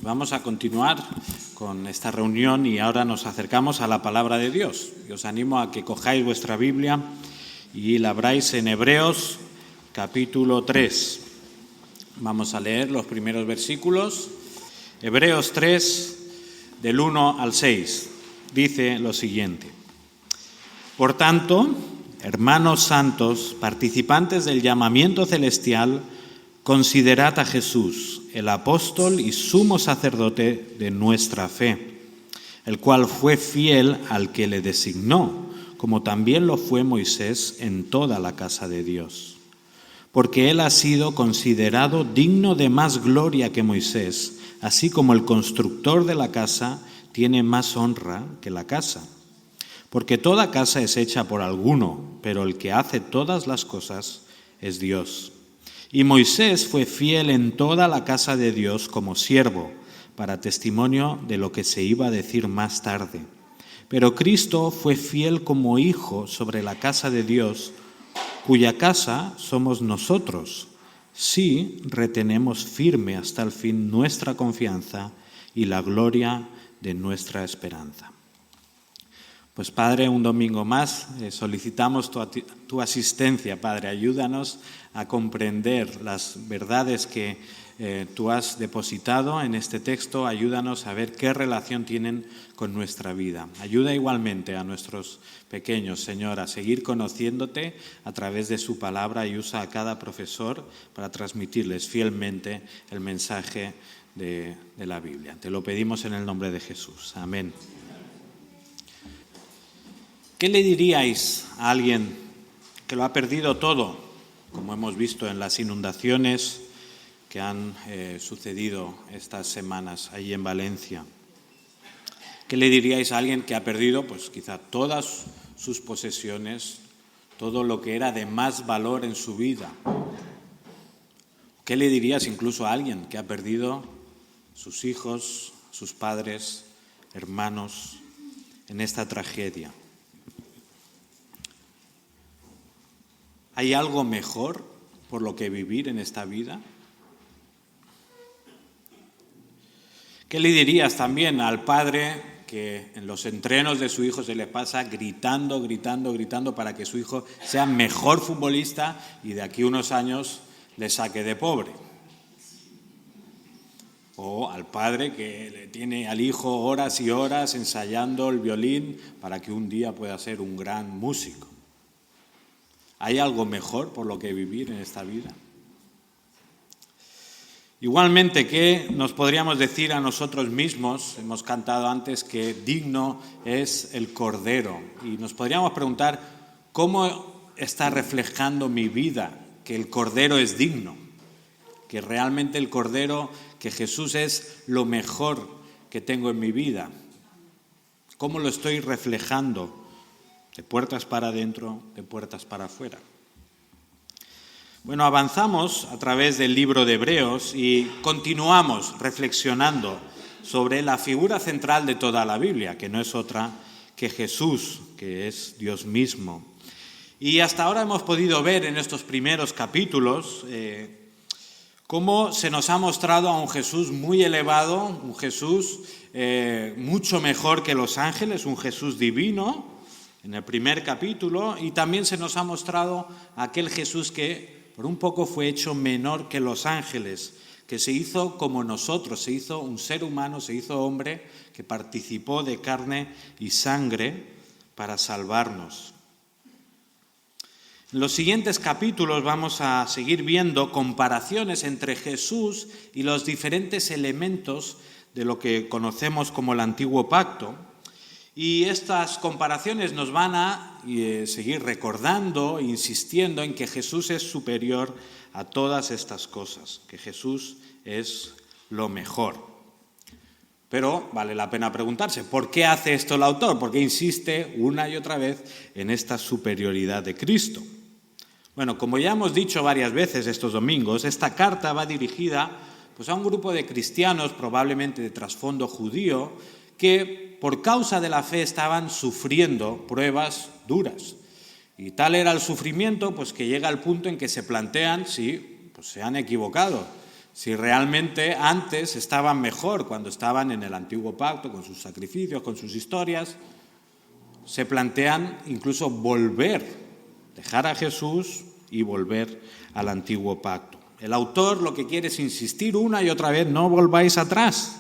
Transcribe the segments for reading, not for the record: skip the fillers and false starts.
vamos a continuar con esta reunión y ahora nos acercamos a la palabra de Dios. Y os animo a que cojáis vuestra Biblia y la abráis en Hebreos capítulo 3. Vamos a leer los primeros versículos. Hebreos 3, del 1 al 6. Dice lo siguiente: Por tanto, hermanos santos, participantes del llamamiento celestial, considerad a Jesús, el apóstol y sumo sacerdote de nuestra fe, el cual fue fiel al que le designó, como también lo fue Moisés en toda la casa de Dios. Porque él ha sido considerado digno de más gloria que Moisés, así como el constructor de la casa tiene más honra que la casa. Porque toda casa es hecha por alguno, pero el que hace todas las cosas es Dios. Y Moisés fue fiel en toda la casa de Dios como siervo, para testimonio de lo que se iba a decir más tarde. Pero Cristo fue fiel como hijo sobre la casa de Dios, cuya casa somos nosotros, si retenemos firme hasta el fin nuestra confianza y la gloria de nuestra esperanza. Pues Padre, un domingo más solicitamos tu asistencia, Padre. Ayúdanos a comprender las verdades que tú has depositado en este texto. Ayúdanos a ver qué relación tienen con nuestra vida. Ayuda igualmente a nuestros pequeños, Señor, a seguir conociéndote a través de su palabra, y usa a cada profesor para transmitirles fielmente el mensaje de la Biblia. Te lo pedimos en el nombre de Jesús. Amén. ¿Qué le diríais a alguien que lo ha perdido todo, como hemos visto en las inundaciones que han sucedido estas semanas allí en Valencia? ¿Qué le diríais a alguien que ha perdido, pues quizá todas sus posesiones, todo lo que era de más valor en su vida? ¿Qué le dirías incluso a alguien que ha perdido sus hijos, sus padres, hermanos en esta tragedia? ¿Hay algo mejor por lo que vivir en esta vida? ¿Qué le dirías también al padre que en los entrenos de su hijo se le pasa gritando para que su hijo sea mejor futbolista y de aquí a unos años le saque de pobre? O al padre que le tiene al hijo horas y horas ensayando el violín para que un día pueda ser un gran músico. ¿Hay algo mejor por lo que vivir en esta vida? Igualmente, ¿qué nos podríamos decir a nosotros mismos? Hemos cantado antes que digno es el Cordero. Y nos podríamos preguntar, ¿cómo está reflejando mi vida que el Cordero es digno? Que realmente el Cordero, que Jesús es lo mejor que tengo en mi vida. ¿Cómo lo estoy reflejando? De puertas para adentro, de puertas para afuera. Bueno, avanzamos a través del libro de Hebreos y continuamos reflexionando sobre la figura central de toda la Biblia, que no es otra que Jesús, que es Dios mismo. Y hasta ahora hemos podido ver en estos primeros capítulos cómo se nos ha mostrado a un Jesús muy elevado, un Jesús mucho mejor que los ángeles, un Jesús divino, en el primer capítulo, y también se nos ha mostrado aquel Jesús que por un poco fue hecho menor que los ángeles, que se hizo como nosotros, se hizo un ser humano, se hizo hombre, que participó de carne y sangre para salvarnos. En los siguientes capítulos vamos a seguir viendo comparaciones entre Jesús y los diferentes elementos de lo que conocemos como el Antiguo Pacto. Y estas comparaciones nos van a seguir recordando, insistiendo en que Jesús es superior a todas estas cosas, que Jesús es lo mejor. Pero vale la pena preguntarse, ¿por qué hace esto el autor? ¿Por qué insiste una y otra vez en esta superioridad de Cristo? Bueno, como ya hemos dicho varias veces estos domingos, esta carta va dirigida pues, a un grupo de cristianos, probablemente de trasfondo judío, que por causa de la fe estaban sufriendo pruebas duras. Y tal era el sufrimiento pues, que llega al punto en que se plantean si pues, se han equivocado, Si realmente antes estaban mejor, cuando estaban en el antiguo pacto, con sus sacrificios, con sus historias, se plantean incluso volver, dejar a Jesús y volver al antiguo pacto. El autor lo que quiere es insistir una y otra vez: no volváis atrás,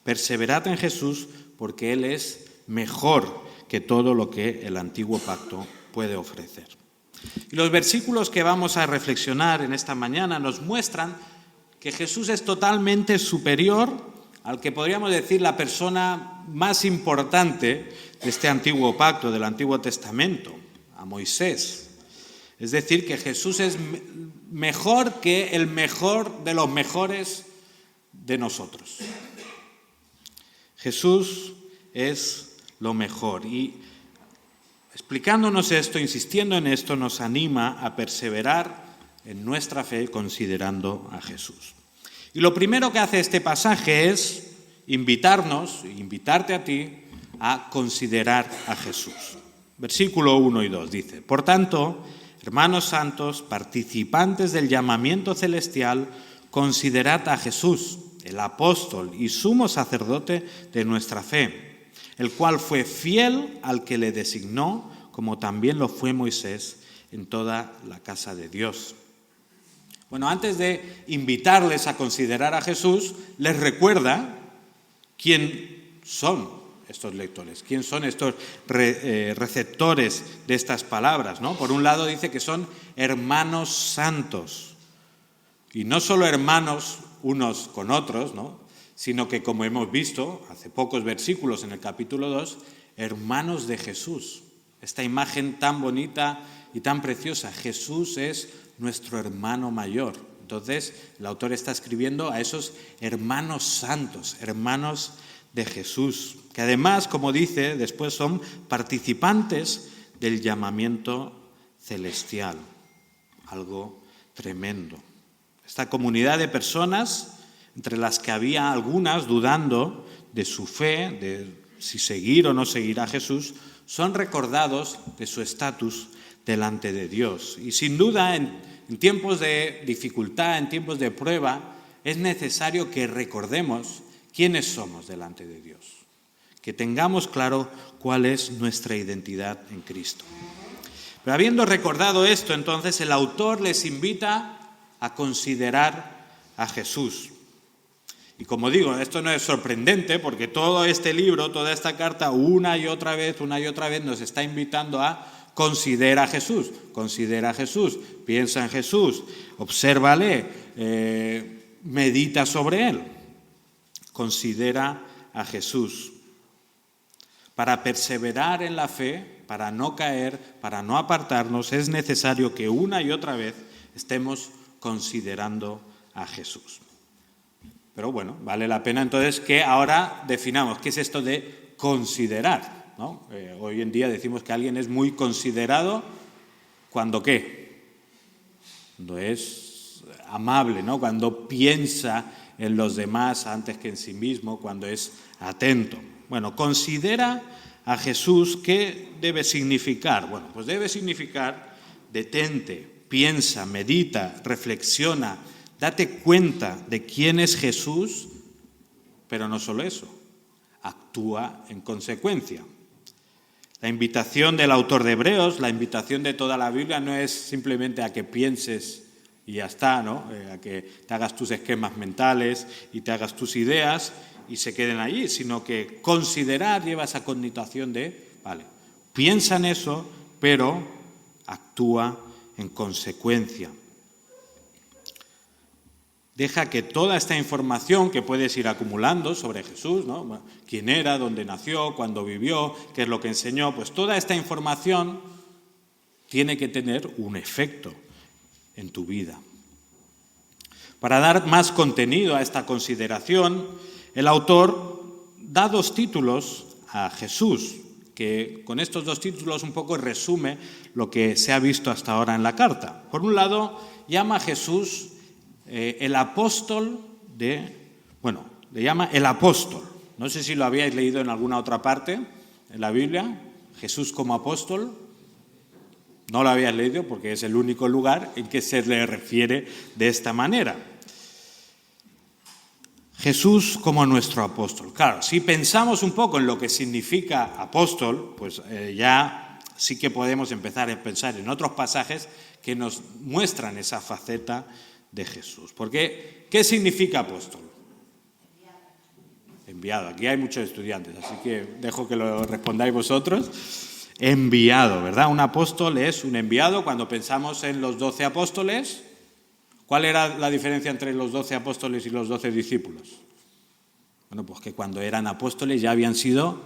perseverad en Jesús, porque Él es mejor que todo lo que el antiguo pacto puede ofrecer. Y los versículos que vamos a reflexionar en esta mañana nos muestran que Jesús es totalmente superior al que podríamos decir la persona más importante de este antiguo pacto, del Antiguo Testamento, a Moisés. Es decir, que Jesús es mejor que el mejor de los mejores de nosotros. Jesús es lo mejor. Y explicándonos esto, insistiendo en esto, nos anima a perseverar en nuestra fe considerando a Jesús. Y lo primero que hace este pasaje es invitarte a ti a considerar a Jesús. Versículo 1 y 2 dice: por tanto, hermanos santos, participantes del llamamiento celestial, considerad a Jesús, el apóstol y sumo sacerdote de nuestra fe, el cual fue fiel al que le designó, como también lo fue Moisés en toda la casa de Dios. Bueno, antes de invitarles a considerar a Jesús, les recuerda quién son estos lectores, quién son estos receptores de estas palabras, ¿no? Por un lado dice que son hermanos santos, y no solo hermanos unos con otros, ¿no?, sino que, como hemos visto hace pocos versículos en el capítulo 2, hermanos de Jesús. Esta imagen tan bonita y tan preciosa: Jesús es nuestro hermano mayor. Entonces, el autor está escribiendo a esos hermanos santos, hermanos de Jesús, que además, como dice después, son participantes del llamamiento celestial. Algo tremendo. Esta comunidad de personas, entre las que había algunas dudando de su fe, de si seguir o no seguir a Jesús, son recordados de su estatus delante de Dios. Y sin duda, en tiempos de dificultad, en tiempos de prueba, es necesario que recordemos quiénes somos delante de Dios, que tengamos claro cuál es nuestra identidad en Cristo. Pero habiendo recordado esto, entonces el autor les invita a considerar a Jesús. Y como digo, esto no es sorprendente, porque todo este libro, toda esta carta, una y otra vez nos está invitando a considera a Jesús, piensa en Jesús, obsérvale, medita sobre él. Considera a Jesús. Para perseverar en la fe, para no caer, para no apartarnos, es necesario que una y otra vez estemos considerando a Jesús. Pero bueno, vale la pena entonces que ahora definamos qué es esto de considerar, ¿no? Hoy en día decimos que alguien es muy considerado cuando ¿qué? Cuando es amable, ¿no? Cuando piensa en los demás antes que en sí mismo, cuando es atento. Bueno, considera a Jesús. ¿Qué debe significar? Bueno, pues debe significar detente, piensa, medita, reflexiona, date cuenta de quién es Jesús, pero no solo eso, actúa en consecuencia. La invitación del autor de Hebreos, la invitación de toda la Biblia, no es simplemente a que pienses y ya está, ¿no? A que te hagas tus esquemas mentales y te hagas tus ideas y se queden allí, sino que considerar lleva esa connotación de, vale, piensa en eso, pero actúa en consecuencia. Deja que toda esta información que puedes ir acumulando sobre Jesús, ¿no? Bueno, quién era, dónde nació, cuándo vivió, qué es lo que enseñó, pues toda esta información tiene que tener un efecto en tu vida. Para dar más contenido a esta consideración, el autor da 2 títulos a Jesús, que con estos 2 títulos un poco resume lo que se ha visto hasta ahora en la carta. Por un lado, llama a Jesús el apóstol le llama el apóstol. No sé si lo habíais leído en alguna otra parte en la Biblia, Jesús como apóstol. No lo habías leído porque es el único lugar en que se le refiere de esta manera. Jesús como nuestro apóstol. Claro, si pensamos un poco en lo que significa apóstol, pues ya sí que podemos empezar a pensar en otros pasajes que nos muestran esa faceta de Jesús. Porque, ¿qué significa apóstol? Enviado. Aquí hay muchos estudiantes, así que dejo que lo respondáis vosotros. Enviado, ¿verdad? Un apóstol es un enviado. Cuando pensamos en los 12 apóstoles, ¿cuál era la diferencia entre los 12 apóstoles y los 12 discípulos? Bueno, pues que cuando eran apóstoles ya habían sido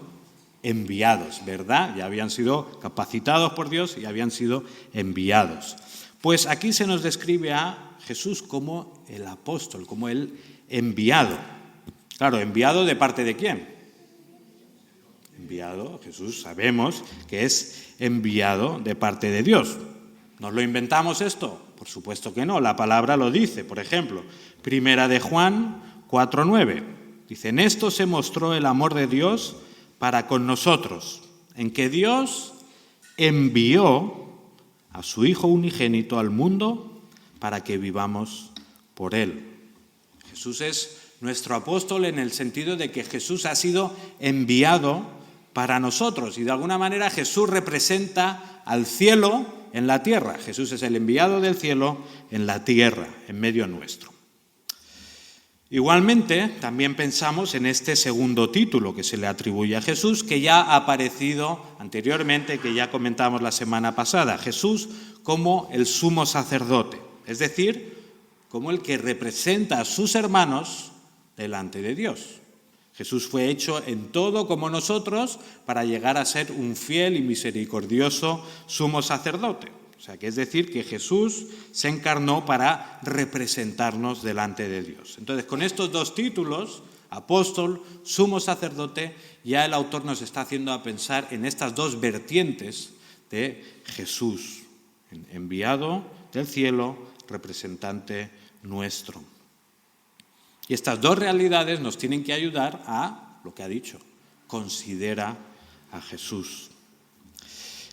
enviados, ¿verdad? Ya habían sido capacitados por Dios y habían sido enviados. Pues aquí se nos describe a Jesús como el apóstol, como el enviado. Claro, ¿enviado de parte de quién? Enviado, Jesús sabemos que es enviado de parte de Dios. ¿Nos lo inventamos esto? Por supuesto que no, la palabra lo dice. Por ejemplo, Primera de Juan 4:9. Dice, en esto se mostró el amor de Dios para con nosotros, en que Dios envió a su Hijo unigénito al mundo para que vivamos por Él. Jesús es nuestro apóstol en el sentido de que Jesús ha sido enviado para nosotros y de alguna manera Jesús representa al cielo en la tierra. Jesús es el enviado del cielo en la tierra, en medio nuestro. Igualmente, también pensamos en este segundo título que se le atribuye a Jesús, que ya ha aparecido anteriormente, que ya comentamos la semana pasada. Jesús como el sumo sacerdote, es decir, como el que representa a sus hermanos delante de Dios. Jesús fue hecho en todo como nosotros para llegar a ser un fiel y misericordioso sumo sacerdote. O sea, que es decir, que Jesús se encarnó para representarnos delante de Dios. Entonces, con estos dos títulos, apóstol, sumo sacerdote, ya el autor nos está haciendo a pensar en estas dos vertientes de Jesús, enviado del cielo, representante nuestro. Y estas dos realidades nos tienen que ayudar a lo que ha dicho, considera a Jesús.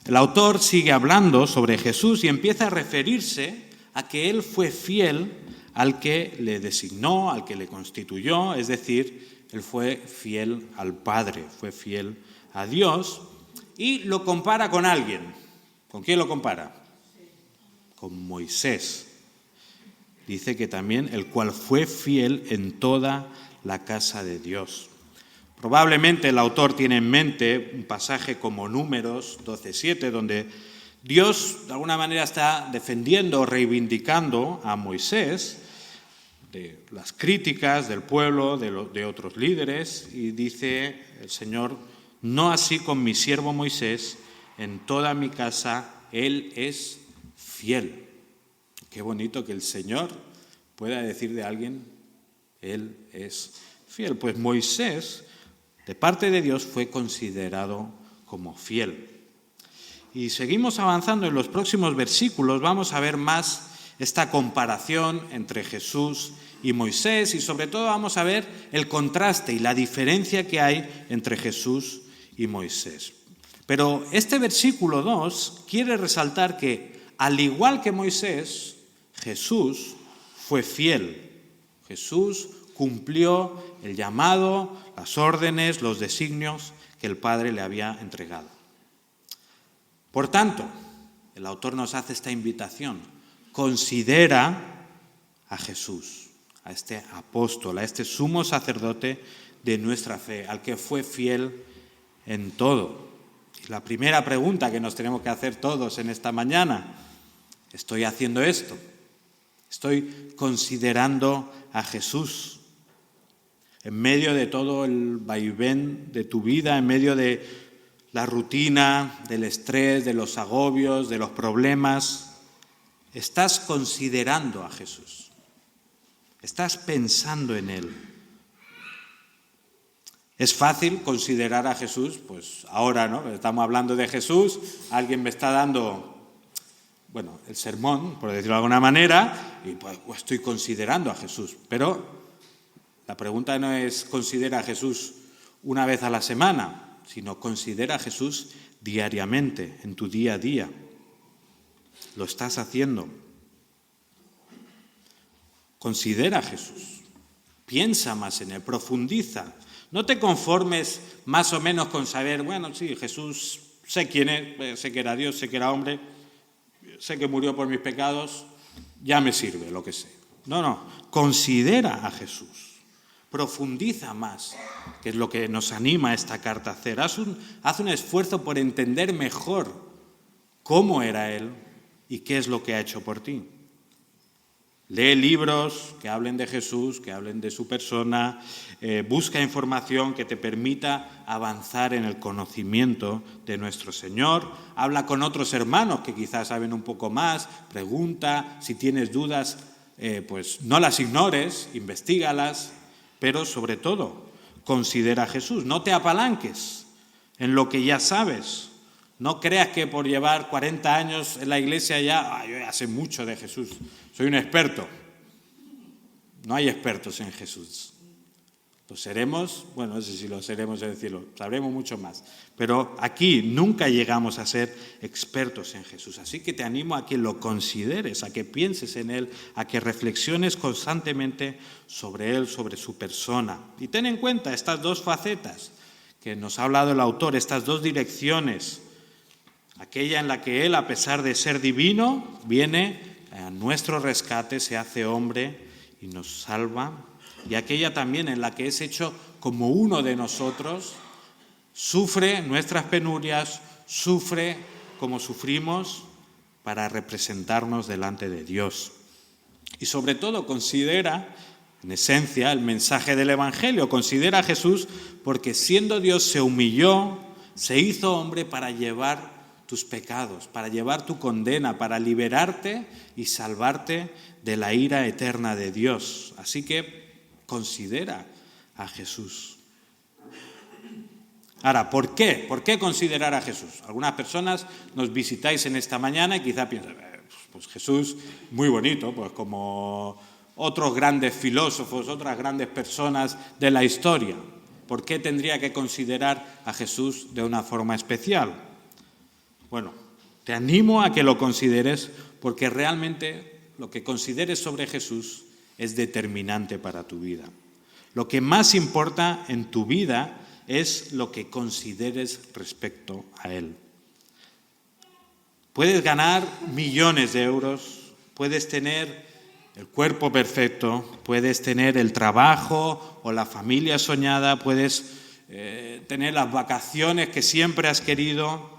El autor sigue hablando sobre Jesús y empieza a referirse a que él fue fiel al que le designó, al que le constituyó, es decir, él fue fiel al Padre, fue fiel a Dios y lo compara con alguien. ¿Con quién lo compara? Con Moisés. Dice que también el cual fue fiel en toda la casa de Dios. Probablemente el autor tiene en mente un pasaje como Números 12:7, donde Dios de alguna manera está defendiendo o reivindicando a Moisés de las críticas del pueblo, de otros líderes, y dice el Señor, no así con mi siervo Moisés, en toda mi casa él es fiel. Qué bonito que el Señor pueda decir de alguien, él es fiel. Pues Moisés, de parte de Dios, fue considerado como fiel. Y seguimos avanzando en los próximos versículos, vamos a ver más esta comparación entre Jesús y Moisés y sobre todo vamos a ver el contraste y la diferencia que hay entre Jesús y Moisés. Pero este versículo 2 quiere resaltar que, al igual que Moisés, Jesús fue fiel. Jesús cumplió el llamado, las órdenes, los designios que el Padre le había entregado. Por tanto, el autor nos hace esta invitación. Considera a Jesús, a este apóstol, a este sumo sacerdote de nuestra fe, al que fue fiel en todo. Y la primera pregunta que nos tenemos que hacer todos en esta mañana, ¿estoy haciendo esto? ¿Estoy considerando a Jesús en medio de todo el vaivén de tu vida, en medio de la rutina, del estrés, de los agobios, de los problemas? ¿Estás considerando a Jesús? ¿Estás pensando en Él? ¿Es fácil considerar a Jesús? Pues ahora, ¿no? Estamos hablando de Jesús, alguien me está dando el sermón, por decirlo de alguna manera, y pues estoy considerando a Jesús. Pero la pregunta no es considera a Jesús una vez a la semana, sino considera a Jesús diariamente, en tu día a día. ¿Lo estás haciendo? Considera a Jesús. Piensa más en Él, profundiza. No te conformes más o menos con saber, bueno, sí, Jesús, sé quién es, sé que era Dios, sé que era hombre, sé que murió por mis pecados, ya me sirve lo que sé. No, considera a Jesús, profundiza más, que es lo que nos anima a esta carta a hacer. Haz un esfuerzo por entender mejor cómo era Él y qué es lo que ha hecho por ti. Lee libros que hablen de Jesús, que hablen de su persona, busca información que te permita avanzar en el conocimiento de nuestro Señor, habla con otros hermanos que quizás saben un poco más, pregunta, si tienes dudas, pues no las ignores, investígalas, pero sobre todo, considera a Jesús, no te apalanques en lo que ya sabes. No creas que por llevar 40 años en la iglesia yo ya sé mucho de Jesús, soy un experto. No hay expertos en Jesús. Lo seremos, bueno, no sé si lo seremos en el cielo, sabremos mucho más. Pero aquí nunca llegamos a ser expertos en Jesús. Así que te animo a que lo consideres, a que pienses en Él, a que reflexiones constantemente sobre Él, sobre su persona. Y ten en cuenta estas dos facetas que nos ha hablado el autor, estas dos direcciones. Aquella en la que Él, a pesar de ser divino, viene a nuestro rescate, se hace hombre y nos salva. Y aquella también en la que es hecho como uno de nosotros, sufre nuestras penurias, sufre como sufrimos para representarnos delante de Dios. Y sobre todo considera, en esencia, el mensaje del Evangelio. Considera a Jesús porque siendo Dios se humilló, se hizo hombre para llevar tus pecados, para llevar tu condena, para liberarte y salvarte de la ira eterna de Dios. Así que considera a Jesús. Ahora, ¿por qué? ¿Por qué considerar a Jesús? Algunas personas nos visitáis en esta mañana y quizá piensan, pues Jesús, muy bonito, pues como otros grandes filósofos, otras grandes personas de la historia. ¿Por qué tendría que considerar a Jesús de una forma especial? Bueno, te animo a que lo consideres porque realmente lo que consideres sobre Jesús es determinante para tu vida. Lo que más importa en tu vida es lo que consideres respecto a Él. Puedes ganar millones de euros, puedes tener el cuerpo perfecto, puedes tener el trabajo o la familia soñada, puedes tener las vacaciones que siempre has querido,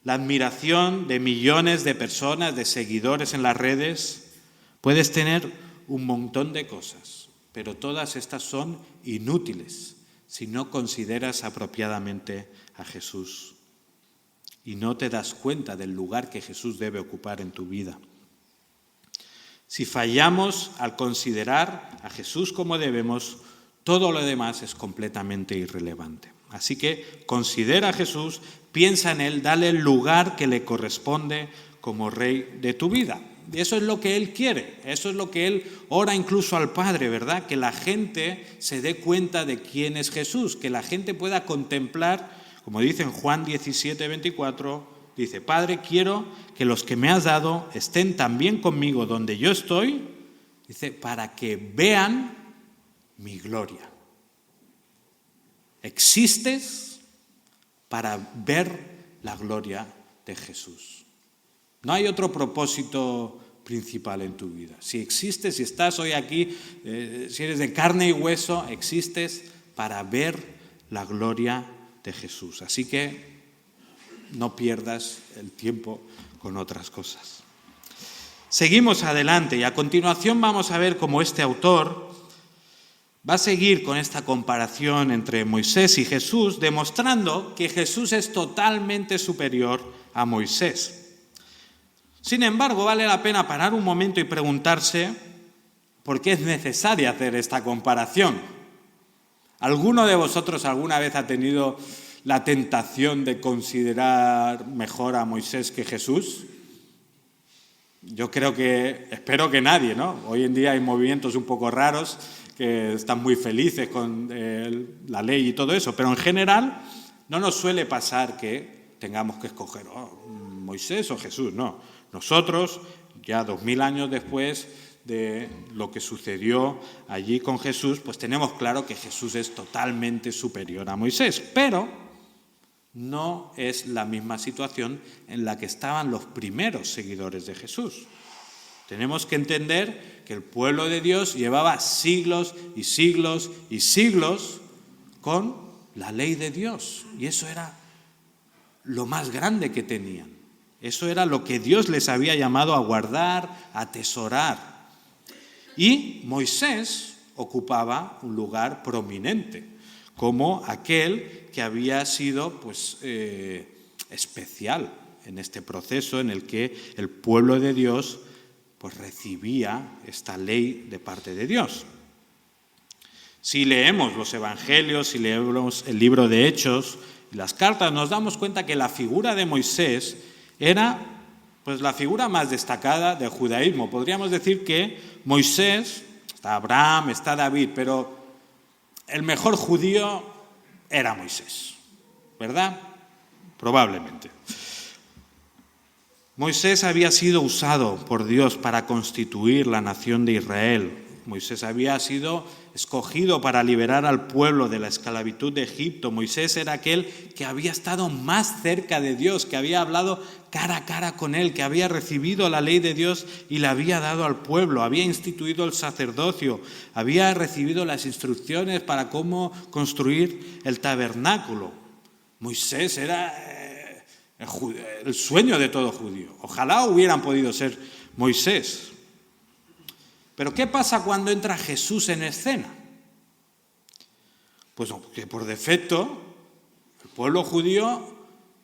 la admiración de millones de personas, de seguidores en las redes. Puedes tener un montón de cosas, pero todas estas son inútiles si no consideras apropiadamente a Jesús y no te das cuenta del lugar que Jesús debe ocupar en tu vida. Si fallamos al considerar a Jesús como debemos, todo lo demás es completamente irrelevante. Así que considera a Jesús, piensa en Él, dale el lugar que le corresponde como Rey de tu vida. Y eso es lo que Él quiere, eso es lo que Él ora incluso al Padre, ¿verdad? Que la gente se dé cuenta de quién es Jesús, que la gente pueda contemplar, como dice en Juan 17:24, dice, Padre, quiero que los que me has dado estén también conmigo donde yo estoy, dice, para que vean mi gloria. Existes para ver la gloria de Jesús. No hay otro propósito principal en tu vida. Si existes, si estás hoy aquí, si eres de carne y hueso, existes para ver la gloria de Jesús. Así que no pierdas el tiempo con otras cosas. Seguimos adelante y a continuación vamos a ver cómo este autor va a seguir con esta comparación entre Moisés y Jesús, demostrando que Jesús es totalmente superior a Moisés. Sin embargo, vale la pena parar un momento y preguntarse por qué es necesaria hacer esta comparación. ¿Alguno de vosotros alguna vez ha tenido la tentación de considerar mejor a Moisés que Jesús? Yo espero que nadie, ¿no? Hoy en día hay movimientos un poco raros que están muy felices con la ley y todo eso, pero en general no nos suele pasar que tengamos que escoger Moisés o Jesús, no. Nosotros, ya 2000 años después, de lo que sucedió allí con Jesús, pues tenemos claro que Jesús es totalmente superior a Moisés, pero no es la misma situación en la que estaban los primeros seguidores de Jesús. Tenemos que entender que el pueblo de Dios llevaba siglos y siglos y siglos con la ley de Dios, y eso era lo más grande que tenían. Eso era lo que Dios les había llamado a guardar, a atesorar. Y Moisés ocupaba un lugar prominente, como aquel que había sido especial en este proceso en el que el pueblo de Dios pues recibía esta ley de parte de Dios. Si leemos los evangelios, si leemos el libro de Hechos y las cartas, nos damos cuenta que la figura de Moisés era pues la figura más destacada del judaísmo. Podríamos decir que Moisés, está Abraham, está David, pero el mejor judío era Moisés, ¿verdad? Probablemente. Moisés había sido usado por Dios para constituir la nación de Israel. Moisés había sido escogido para liberar al pueblo de la esclavitud de Egipto. Moisés era aquel que había estado más cerca de Dios, que había hablado cara a cara con él, que había recibido la ley de Dios y la había dado al pueblo, había instituido el sacerdocio, había recibido las instrucciones para cómo construir el tabernáculo. Moisés era el sueño de todo judío. Ojalá hubieran podido ser Moisés. Pero ¿qué pasa cuando entra Jesús en escena? Pues que por defecto el pueblo judío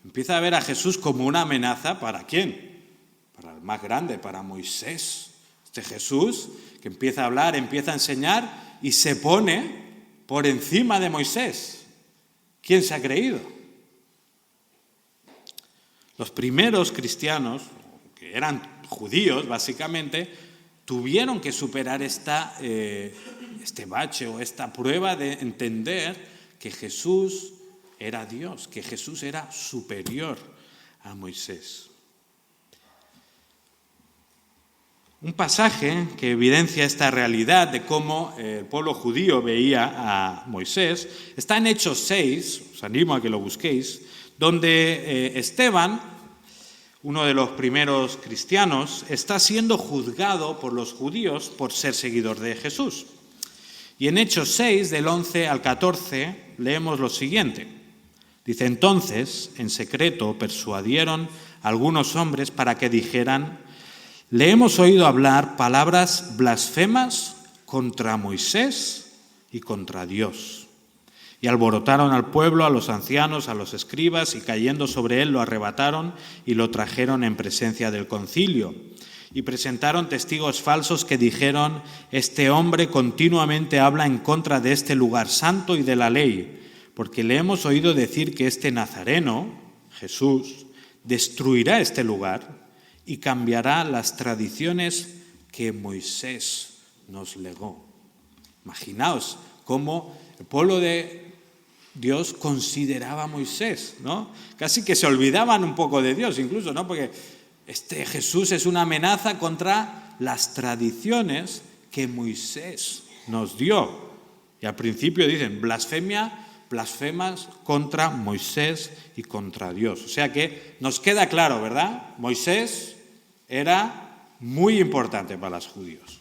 empieza a ver a Jesús como una amenaza. ¿Para quién? Para el más grande, para Moisés. Este Jesús que empieza a hablar, empieza a enseñar y se pone por encima de Moisés. ¿Quién se ha creído? Los primeros cristianos, que eran judíos básicamente, tuvieron que superar este bache o esta prueba de entender que Jesús era Dios, que Jesús era superior a Moisés. Un pasaje que evidencia esta realidad de cómo el pueblo judío veía a Moisés está en Hechos 6, os animo a que lo busquéis, donde Esteban, uno de los primeros cristianos, está siendo juzgado por los judíos por ser seguidor de Jesús. Y en Hechos 6, del 11 al 14, leemos lo siguiente. Dice, entonces, en secreto, persuadieron a algunos hombres para que dijeran, le hemos oído hablar palabras blasfemas contra Moisés y contra Dios. Y alborotaron al pueblo, a los ancianos, a los escribas, y cayendo sobre él lo arrebataron y lo trajeron en presencia del concilio. Y presentaron testigos falsos que dijeron, este hombre continuamente habla en contra de este lugar santo y de la ley, porque le hemos oído decir que este nazareno, Jesús, destruirá este lugar y cambiará las tradiciones que Moisés nos legó. Imaginaos cómo el pueblo de Dios consideraba a Moisés, ¿no? Casi que se olvidaban un poco de Dios, incluso, ¿no? Porque este Jesús es una amenaza contra las tradiciones que Moisés nos dio. Y al principio dicen, blasfemas contra Moisés y contra Dios. O sea que nos queda claro, ¿verdad? Moisés era muy importante para los judíos.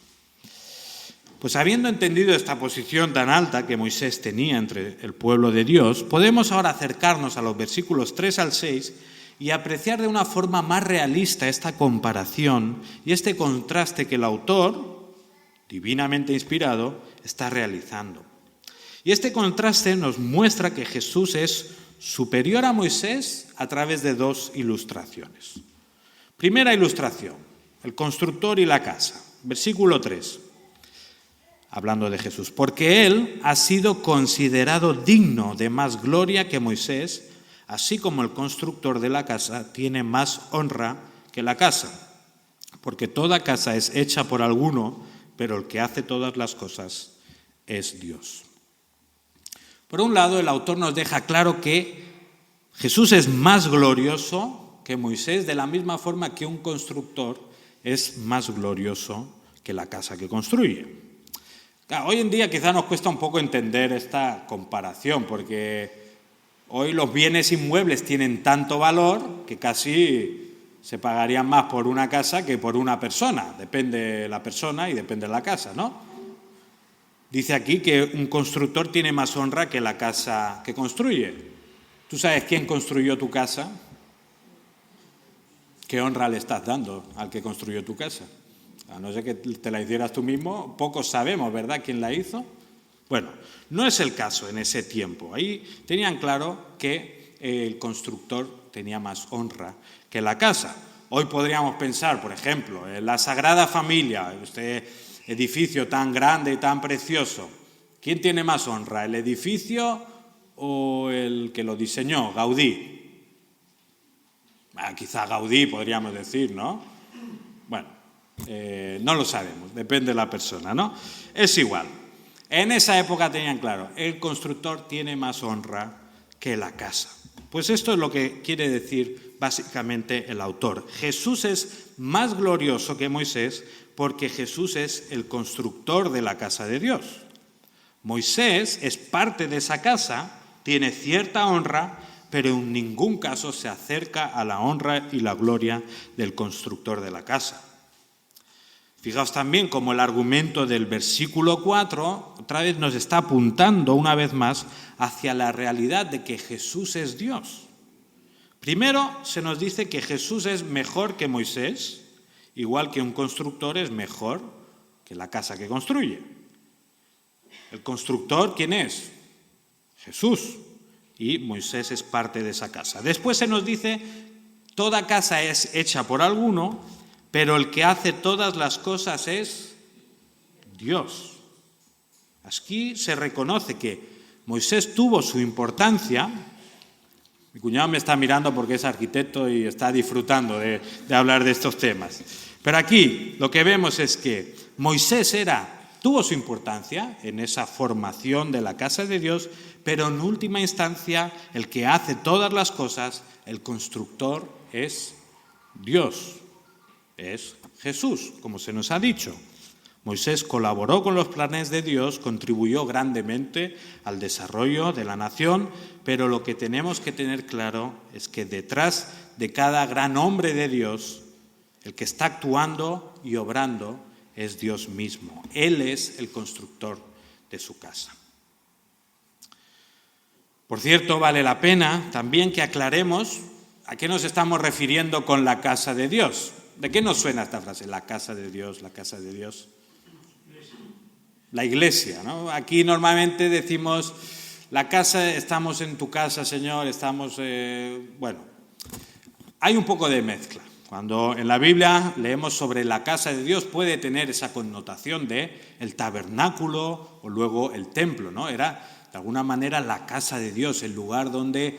Pues habiendo entendido esta posición tan alta que Moisés tenía entre el pueblo de Dios, podemos ahora acercarnos a los versículos 3 al 6 y apreciar de una forma más realista esta comparación y este contraste que el autor, divinamente inspirado, está realizando. Y este contraste nos muestra que Jesús es superior a Moisés a través de dos ilustraciones. Primera ilustración, el constructor y la casa. Versículo 3. Hablando de Jesús, porque él ha sido considerado digno de más gloria que Moisés, así como el constructor de la casa tiene más honra que la casa, porque toda casa es hecha por alguno, pero el que hace todas las cosas es Dios. Por un lado, el autor nos deja claro que Jesús es más glorioso que Moisés, de la misma forma que un constructor es más glorioso que la casa que construye. Claro, hoy en día quizá nos cuesta un poco entender esta comparación, porque hoy los bienes inmuebles tienen tanto valor que casi se pagarían más por una casa que por una persona. Depende de la persona y depende de la casa, ¿no? Dice aquí que un constructor tiene más honra que la casa que construye. ¿Tú sabes quién construyó tu casa? ¿Qué honra le estás dando al que construyó tu casa? A no ser que te la hicieras tú mismo, pocos sabemos, ¿verdad?, quién la hizo. Bueno, no es el caso en ese tiempo. Ahí tenían claro que el constructor tenía más honra que la casa. Hoy podríamos pensar, por ejemplo, en la Sagrada Familia, este edificio tan grande y tan precioso. ¿Quién tiene más honra, el edificio o el que lo diseñó, Gaudí? Quizá Gaudí podríamos decir, ¿no? Bueno, no lo sabemos, depende de la persona, ¿no? Es igual. En esa época tenían claro, el constructor tiene más honra que la casa. Pues esto es lo que quiere decir básicamente el autor. Jesús es más glorioso que Moisés porque Jesús es el constructor de la casa de Dios. Moisés es parte de esa casa, tiene cierta honra, pero en ningún caso se acerca a la honra y la gloria del constructor de la casa. Fijaos también cómo el argumento del versículo 4 otra vez nos está apuntando una vez más hacia la realidad de que Jesús es Dios. Primero se nos dice que Jesús es mejor que Moisés, igual que un constructor es mejor que la casa que construye. ¿El constructor quién es? Jesús. Y Moisés es parte de esa casa. Después se nos dice, toda casa es hecha por alguno, pero el que hace todas las cosas es Dios. Aquí se reconoce que Moisés tuvo su importancia. Mi cuñado me está mirando porque es arquitecto y está disfrutando de hablar de estos temas. Pero aquí lo que vemos es que Moisés tuvo su importancia en esa formación de la casa de Dios, pero en última instancia el que hace todas las cosas, el constructor, es Dios, es Jesús, como se nos ha dicho. Moisés colaboró con los planes de Dios, contribuyó grandemente al desarrollo de la nación, pero lo que tenemos que tener claro es que detrás de cada gran hombre de Dios, el que está actuando y obrando es Dios mismo. Él es el constructor de su casa. Por cierto, vale la pena también que aclaremos a qué nos estamos refiriendo con la casa de Dios. ¿De qué nos suena esta frase? La casa de Dios, la casa de Dios. La iglesia, ¿no? Aquí normalmente decimos, la casa, estamos en tu casa, Señor, estamos... Bueno, hay un poco de mezcla. Cuando en la Biblia leemos sobre la casa de Dios puede tener esa connotación de el tabernáculo o luego el templo, ¿no? Era de alguna manera la casa de Dios, el lugar donde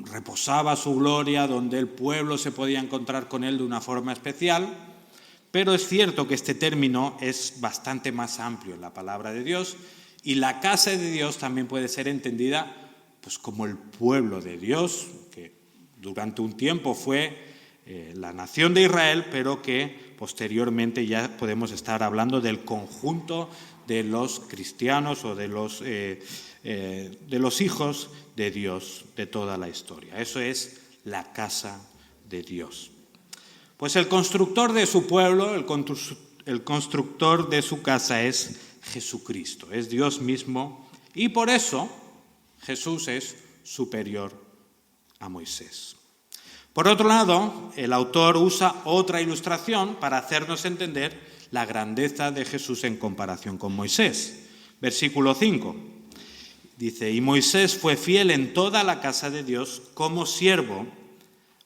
reposaba su gloria, donde el pueblo se podía encontrar con él de una forma especial. Pero es cierto que este término es bastante más amplio en la palabra de Dios y la casa de Dios también puede ser entendida pues, como el pueblo de Dios, que durante un tiempo fue la nación de Israel, pero que posteriormente ya podemos estar hablando del conjunto de los cristianos o de los hijos de Dios de toda la historia. Eso es la casa de Dios. Pues el constructor de su pueblo, el constructor de su casa es Jesucristo, es Dios mismo, y por eso Jesús es superior a Moisés. Por otro lado, el autor usa otra ilustración para hacernos entender la grandeza de Jesús en comparación con Moisés. Versículo 5 dice, y Moisés fue fiel en toda la casa de Dios como siervo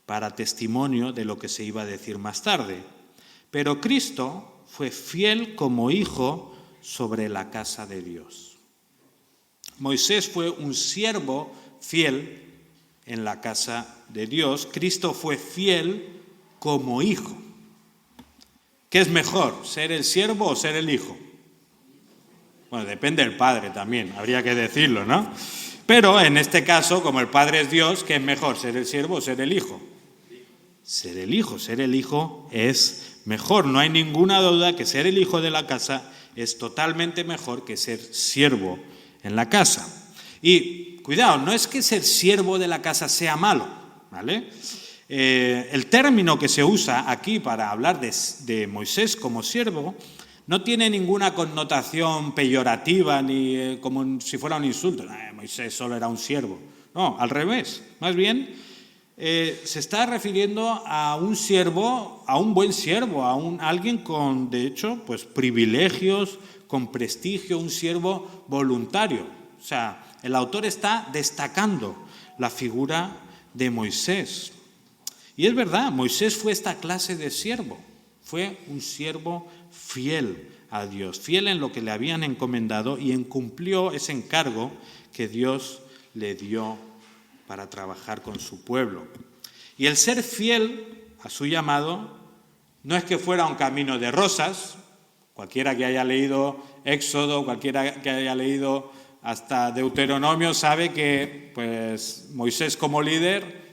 para testimonio de lo que se iba a decir más tarde. Pero Cristo fue fiel como hijo sobre la casa de Dios. Moisés fue un siervo fiel en la casa de Dios. Cristo fue fiel como hijo. ¿Qué es mejor, ser el siervo o ser el hijo? Bueno, depende del padre también, habría que decirlo, ¿no? Pero en este caso, como el padre es Dios, ¿qué es mejor, ser el siervo o ser el hijo? Ser el hijo es mejor. No hay ninguna duda que ser el hijo de la casa es totalmente mejor que ser siervo en la casa. Y cuidado, no es que ser siervo de la casa sea malo, ¿vale? El término que se usa aquí para hablar de Moisés como siervo no tiene ninguna connotación peyorativa ni como si fuera un insulto. Moisés solo era un siervo. No, al revés. Más bien, se está refiriendo a un siervo, a un buen siervo, a alguien con, de hecho, pues privilegios, con prestigio, un siervo voluntario. O sea, el autor está destacando la figura de Moisés. Y es verdad, Moisés fue esta clase de siervo. Fue un siervo fiel a Dios, fiel en lo que le habían encomendado y cumplió ese encargo que Dios le dio para trabajar con su pueblo. Y el ser fiel a su llamado no es que fuera un camino de rosas. Cualquiera que haya leído Éxodo, cualquiera que haya leído hasta Deuteronomio sabe que pues, Moisés como líder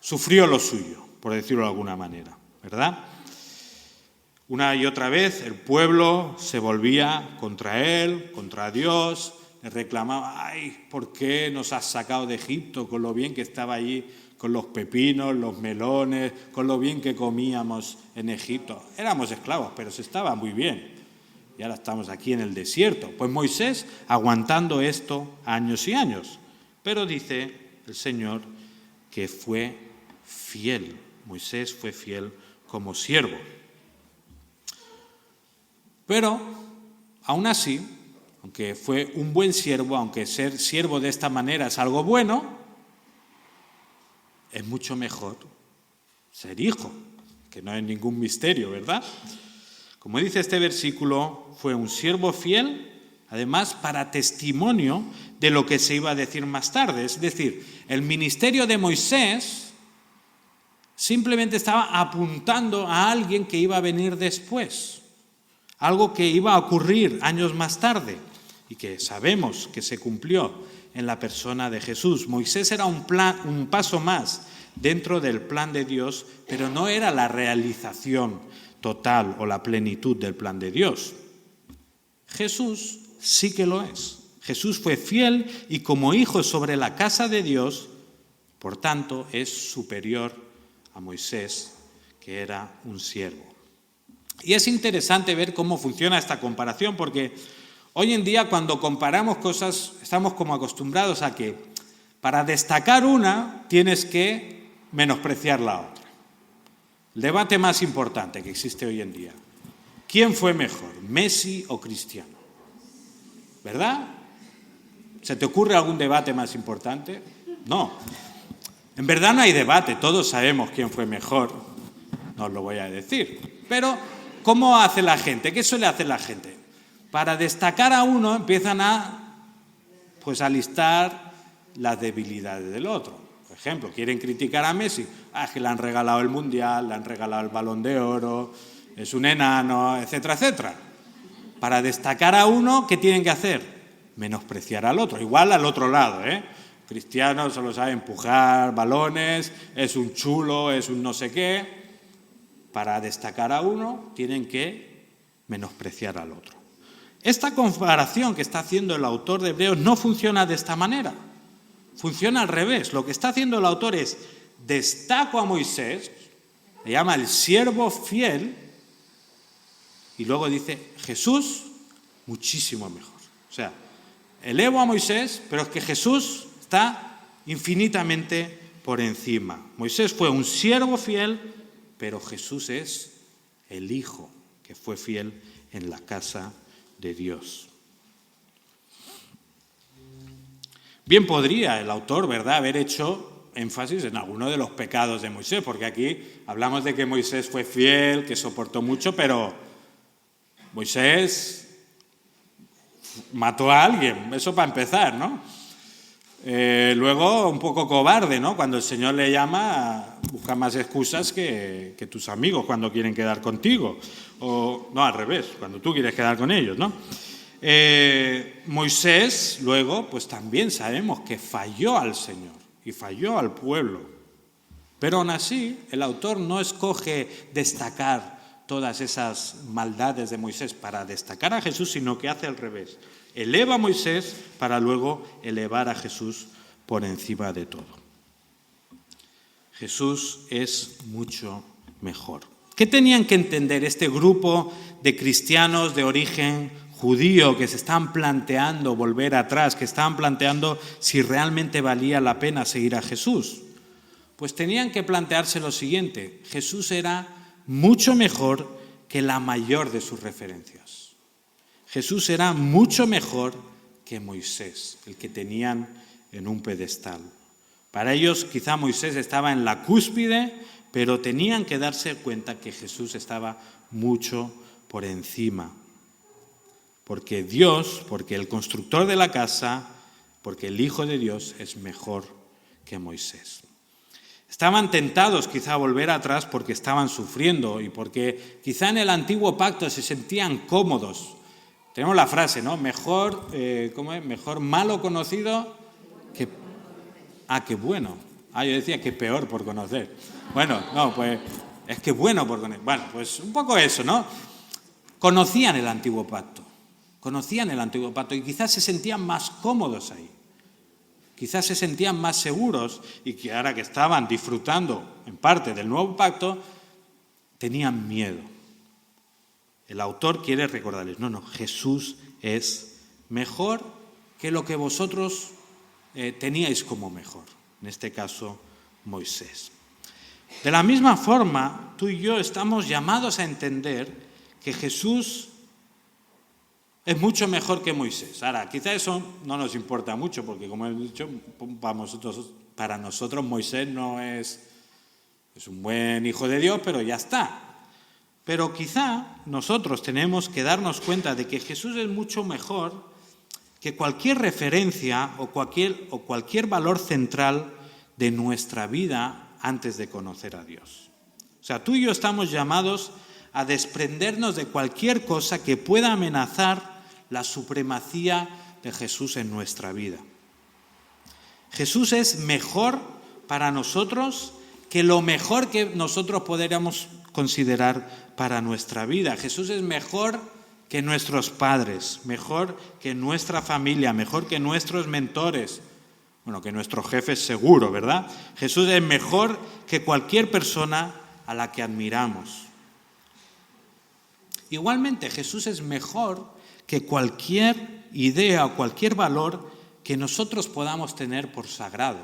sufrió lo suyo, por decirlo de alguna manera, ¿verdad? Una y otra vez el pueblo se volvía contra él, contra Dios, le reclamaba, ¡ay, ¿por qué nos has sacado de Egipto con lo bien que estaba allí, con los pepinos, los melones, con lo bien que comíamos en Egipto? Éramos esclavos, pero se estaba muy bien. Y ahora estamos aquí en el desierto. Pues Moisés aguantando esto años y años. Pero dice el Señor que fue fiel. Moisés fue fiel como siervo. Pero, aún así, aunque fue un buen siervo, aunque ser siervo de esta manera es algo bueno, es mucho mejor ser hijo, que no es ningún misterio, ¿verdad? Como dice este versículo, fue un siervo fiel, además para testimonio de lo que se iba a decir más tarde. Es decir, el ministerio de Moisés simplemente estaba apuntando a alguien que iba a venir después, algo que iba a ocurrir años más tarde y que sabemos que se cumplió en la persona de Jesús. Moisés era un paso más dentro del plan de Dios, pero no era la realización total o la plenitud del plan de Dios. Jesús sí que lo es. Jesús fue fiel y como hijo sobre la casa de Dios, por tanto, es superior a Moisés, que era un siervo. Y es interesante ver cómo funciona esta comparación, porque hoy en día cuando comparamos cosas estamos como acostumbrados a que para destacar una tienes que menospreciar la otra. El debate más importante que existe hoy en día. ¿Quién fue mejor, Messi o Cristiano? ¿Verdad? ¿Se te ocurre algún debate más importante? No. En verdad no hay debate, todos sabemos quién fue mejor, no os lo voy a decir. Pero, ¿cómo hace la gente? ¿Qué suele hacer la gente? Para destacar a uno empiezan a listar las debilidades del otro. Por ejemplo, quieren criticar a Messi. Es que le han regalado el Mundial, le han regalado el Balón de Oro, es un enano, etcétera, etcétera. Para destacar a uno, ¿qué tienen que hacer? Menospreciar al otro. Igual al otro lado, Cristiano solo sabe empujar balones, es un chulo, es un no sé qué. Para destacar a uno, tienen que menospreciar al otro. Esta comparación que está haciendo el autor de Hebreos no funciona de esta manera. Funciona al revés. Lo que está haciendo el autor es destaco a Moisés, le llama el siervo fiel, y luego dice Jesús muchísimo mejor. O sea, elevo a Moisés, pero es que Jesús está infinitamente por encima. Moisés fue un siervo fiel, pero Jesús es el Hijo que fue fiel en la casa de Dios. Bien podría el autor, ¿verdad?, haber hecho énfasis en alguno de los pecados de Moisés, porque aquí hablamos de que Moisés fue fiel, que soportó mucho, pero Moisés mató a alguien, eso para empezar, ¿no? Luego un poco cobarde, ¿no? Cuando el Señor le llama, busca más excusas que tus amigos cuando quieren quedar contigo. O no, al revés, cuando tú quieres quedar con ellos, ¿no? Moisés, luego, pues también sabemos que falló al Señor y falló al pueblo. Pero aún así, el autor no escoge destacar todas esas maldades de Moisés para destacar a Jesús, sino que hace al revés. Eleva a Moisés para luego elevar a Jesús por encima de todo. Jesús es mucho mejor. ¿Qué tenían que entender este grupo de cristianos de origen judío que se están planteando volver atrás, que estaban planteando si realmente valía la pena seguir a Jesús? Pues tenían que plantearse lo siguiente: Jesús era mucho mejor que la mayor de sus referencias. Jesús era mucho mejor que Moisés, el que tenían en un pedestal. Para ellos quizá Moisés estaba en la cúspide, pero tenían que darse cuenta que Jesús estaba mucho por encima. Porque Dios, porque el constructor de la casa, porque el Hijo de Dios es mejor que Moisés. Estaban tentados quizá a volver atrás porque estaban sufriendo y porque quizá en el antiguo pacto se sentían cómodos. Tenemos la frase, ¿no? Mejor malo conocido que... qué bueno. Yo decía que peor por conocer. Bueno, no, pues es que bueno por conocer. Bueno, pues un poco eso, ¿no? Conocían el antiguo pacto y quizás se sentían más cómodos ahí. Quizás se sentían más seguros y que ahora que estaban disfrutando en parte del nuevo pacto, tenían miedo. El autor quiere recordarles, no, Jesús es mejor que lo que vosotros teníais como mejor. En este caso, Moisés. De la misma forma, tú y yo estamos llamados a entender que Jesús es mucho mejor que Moisés. Ahora, quizá eso no nos importa mucho, porque como he dicho, para nosotros Moisés no es un buen hijo de Dios, pero ya está. Pero quizá nosotros tenemos que darnos cuenta de que Jesús es mucho mejor que cualquier referencia o cualquier valor central de nuestra vida antes de conocer a Dios. O sea, tú y yo estamos llamados a desprendernos de cualquier cosa que pueda amenazar la supremacía de Jesús en nuestra vida. Jesús es mejor para nosotros que lo mejor que nosotros podríamos considerar para nuestra vida. Jesús es mejor que nuestros padres, mejor que nuestra familia, mejor que nuestros mentores, que nuestros jefes seguro, ¿verdad? Jesús es mejor que cualquier persona a la que admiramos. Igualmente, Jesús es mejor que cualquier idea o cualquier valor que nosotros podamos tener por sagrado.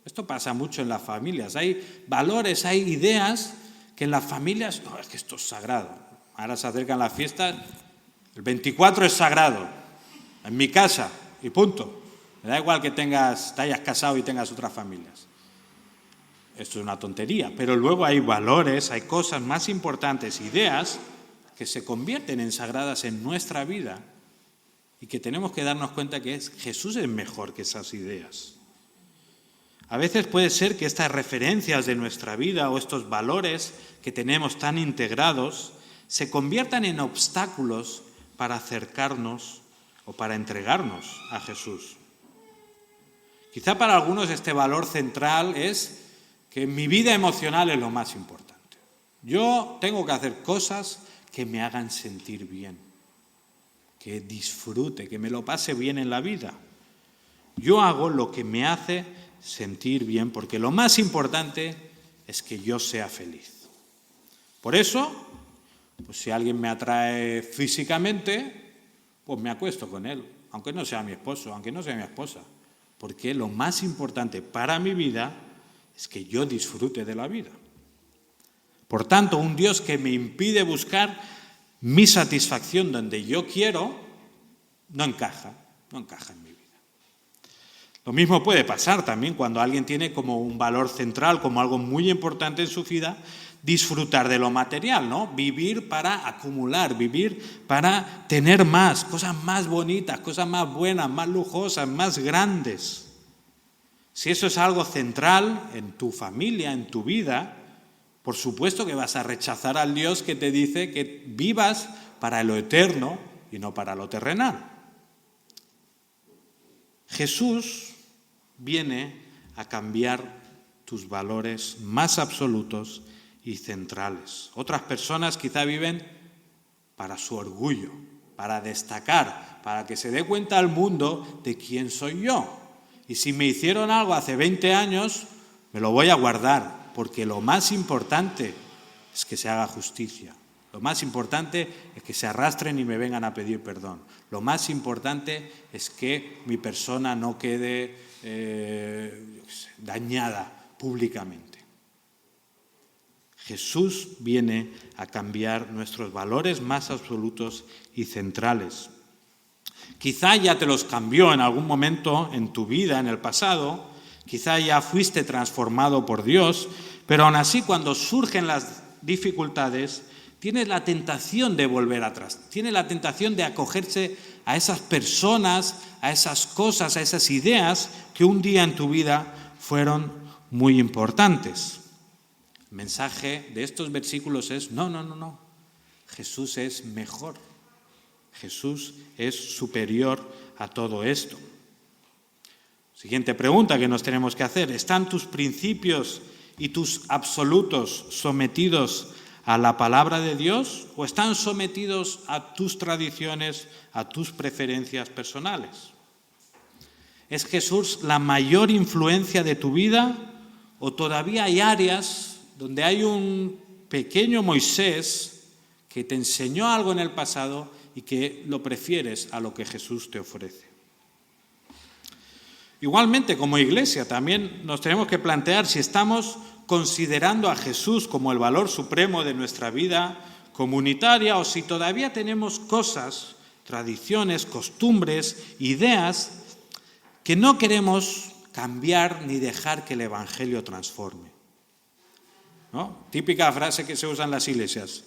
Esto pasa mucho en las familias. Hay valores, hay ideas que en las familias, no, es que esto es sagrado. Ahora se acercan las fiestas, el 24 es sagrado, en mi casa, y punto. Me da igual que te hayas casado y tengas otras familias. Esto es una tontería, pero luego hay valores, hay cosas más importantes, ideas que se convierten en sagradas en nuestra vida y que tenemos que darnos cuenta que Jesús es mejor que esas ideas. A veces puede ser que estas referencias de nuestra vida o estos valores que tenemos tan integrados se conviertan en obstáculos para acercarnos o para entregarnos a Jesús. Quizá para algunos este valor central es que mi vida emocional es lo más importante. Yo tengo que hacer cosas que me hagan sentir bien, que disfrute, que me lo pase bien en la vida. Yo hago lo que me hace sentir bien, porque lo más importante es que yo sea feliz. Por eso, pues si alguien me atrae físicamente, pues me acuesto con él, aunque no sea mi esposo, aunque no sea mi esposa, porque lo más importante para mi vida es que yo disfrute de la vida. Por tanto, un Dios que me impide buscar mi satisfacción donde yo quiero, no encaja en mi vida. Lo mismo puede pasar también cuando alguien tiene como un valor central, como algo muy importante en su vida, disfrutar de lo material, ¿no? Vivir para acumular, vivir para tener más, cosas más bonitas, cosas más buenas, más lujosas, más grandes. Si eso es algo central en tu familia, en tu vida, por supuesto que vas a rechazar al Dios que te dice que vivas para lo eterno y no para lo terrenal. Jesús viene a cambiar tus valores más absolutos y centrales. Otras personas quizá viven para su orgullo, para destacar, para que se dé cuenta al mundo de quién soy yo. Y si me hicieron algo hace 20 años, me lo voy a guardar, porque lo más importante es que se haga justicia. Lo más importante es que se arrastren y me vengan a pedir perdón. Lo más importante es que mi persona no quede dañada públicamente. Jesús viene a cambiar nuestros valores más absolutos y centrales. Quizá ya te los cambió en algún momento en tu vida, en el pasado, quizá ya fuiste transformado por Dios, pero aún así cuando surgen las dificultades, tienes la tentación de volver atrás, tienes la tentación de acogerse a esas personas, a esas cosas, a esas ideas que un día en tu vida fueron muy importantes. El mensaje de estos versículos es: no. Jesús es mejor. Jesús es superior a todo esto. Siguiente pregunta que nos tenemos que hacer: ¿están tus principios y tus absolutos sometidos a la palabra de Dios o están sometidos a tus tradiciones, a tus preferencias personales? ¿Es Jesús la mayor influencia de tu vida o todavía hay áreas donde hay un pequeño Moisés que te enseñó algo en el pasado y que lo prefieres a lo que Jesús te ofrece? Igualmente, como iglesia, también nos tenemos que plantear si estamos considerando a Jesús como el valor supremo de nuestra vida comunitaria o si todavía tenemos cosas, tradiciones, costumbres, ideas que no queremos cambiar ni dejar que el Evangelio transforme. ¿No? Típica frase que se usa en las iglesias: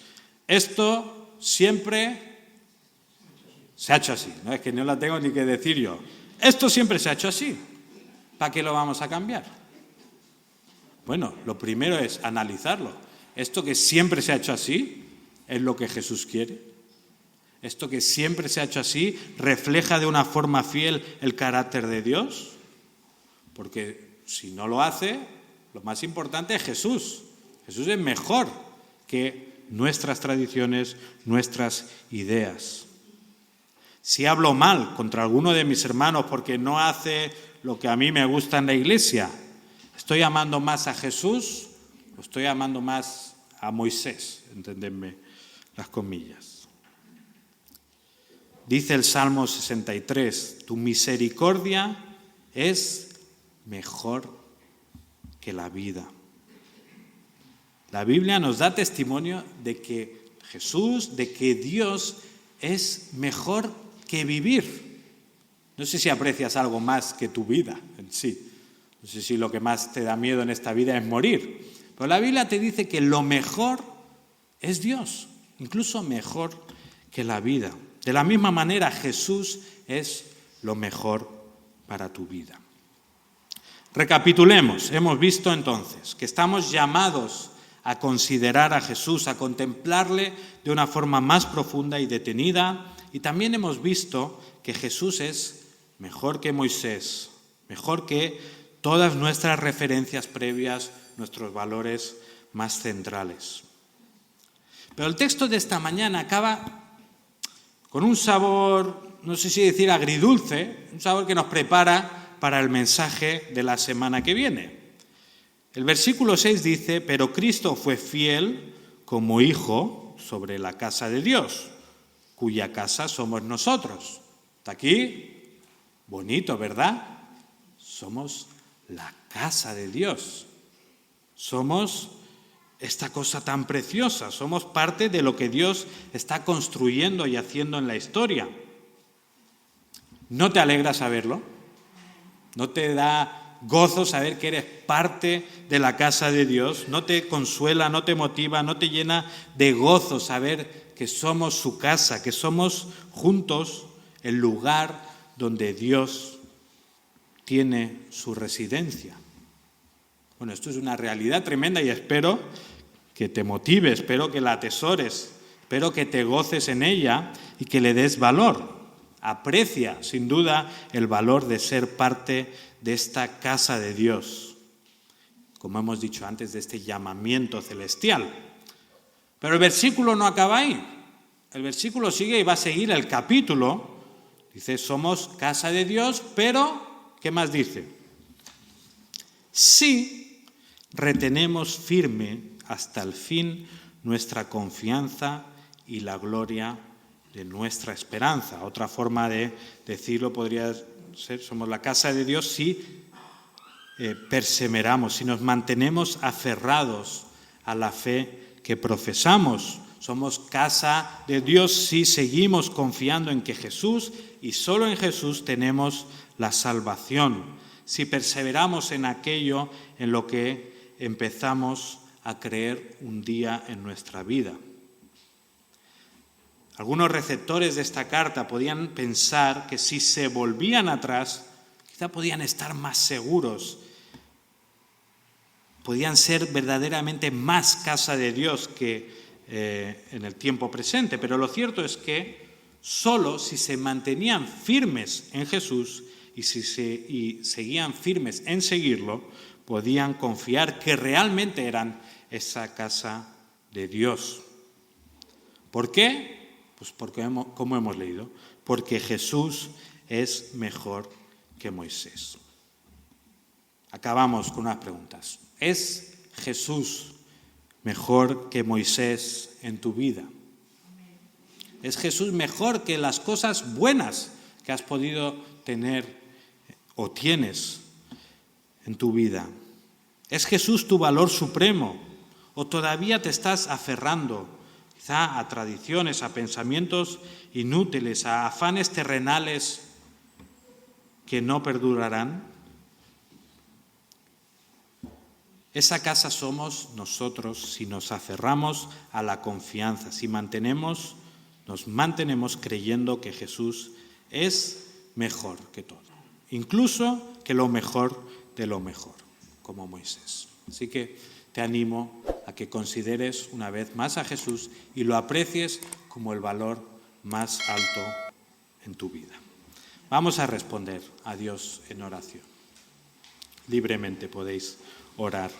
esto siempre se ha hecho así. No es que no la tengo ni que decir yo. Esto siempre se ha hecho así. ¿Para qué lo vamos a cambiar? Bueno, lo primero es analizarlo. ¿Esto que siempre se ha hecho así es lo que Jesús quiere? ¿Esto que siempre se ha hecho así refleja de una forma fiel el carácter de Dios? Porque si no lo hace, lo más importante es Jesús. Jesús es mejor que nuestras tradiciones, nuestras ideas. Si hablo mal contra alguno de mis hermanos porque no hace lo que a mí me gusta en la iglesia, ¿estoy amando más a Jesús o estoy amando más a Moisés? Entendedme las comillas. Dice el Salmo 63, tu misericordia es mejor que la vida. La Biblia nos da testimonio de que Jesús, de que Dios es mejor que vivir. No sé si aprecias algo más que tu vida en sí. No sé si lo que más te da miedo en esta vida es morir. Pero la Biblia te dice que lo mejor es Dios, incluso mejor que la vida. De la misma manera, Jesús es lo mejor para tu vida. Recapitulemos. Hemos visto entonces que estamos llamados a considerar a Jesús, a contemplarle de una forma más profunda y detenida. Y también hemos visto que Jesús es mejor que Moisés, mejor que todas nuestras referencias previas, nuestros valores más centrales. Pero el texto de esta mañana acaba con un sabor, no sé si decir agridulce, un sabor que nos prepara para el mensaje de la semana que viene. El versículo 6 dice: pero Cristo fue fiel como hijo sobre la casa de Dios, cuya casa somos nosotros. ¿Está aquí? Bonito, ¿verdad? Somos la casa de Dios. Somos esta cosa tan preciosa. Somos parte de lo que Dios está construyendo y haciendo en la historia. ¿No te alegra saberlo? ¿No te da gozo saber que eres parte de la casa de Dios? ¿No te consuela, no te motiva, no te llena de gozo saber que somos su casa, que somos juntos el lugar donde Dios tiene su residencia? Bueno, esto es una realidad tremenda y espero que te motive, espero que la atesores, espero que te goces en ella y que le des valor. Aprecia, sin duda, el valor de ser parte de esta casa de Dios. como hemos dicho antes, de este llamamiento celestial. Pero el versículo no acaba ahí. El versículo sigue y va a seguir el capítulo. Dice, somos casa de Dios, pero, ¿qué más dice? Si retenemos firme hasta el fin nuestra confianza y la gloria de nuestra esperanza. Otra forma de decirlo podría ser, somos la casa de Dios si perseveramos, si nos mantenemos aferrados a la fe que profesamos. Somos casa de Dios si seguimos confiando en que Jesús y solo en Jesús tenemos la salvación. Si perseveramos en aquello en lo que empezamos a creer un día en nuestra vida. Algunos receptores de esta carta podían pensar que si se volvían atrás, quizá podían estar más seguros, podían ser verdaderamente más casa de Dios que en el tiempo presente. Pero lo cierto es que solo si se mantenían firmes en Jesús y si seguían firmes en seguirlo, podían confiar que realmente eran esa casa de Dios. ¿Por qué? Pues porque, como hemos leído, porque Jesús es mejor que Moisés. Acabamos con unas preguntas. ¿Es Jesús mejor que Moisés en tu vida? ¿Es Jesús mejor que las cosas buenas que has podido tener o tienes en tu vida? ¿Es Jesús tu valor supremo? ¿O todavía te estás aferrando quizá a tradiciones, a pensamientos inútiles, a afanes terrenales que no perdurarán? Esa casa somos nosotros si nos aferramos a la confianza, si nos mantenemos creyendo que Jesús es mejor que todo, incluso que lo mejor de lo mejor, como Moisés. Así que te animo a que consideres una vez más a Jesús y lo aprecies como el valor más alto en tu vida. Vamos a responder a Dios en oración. Libremente podéis orar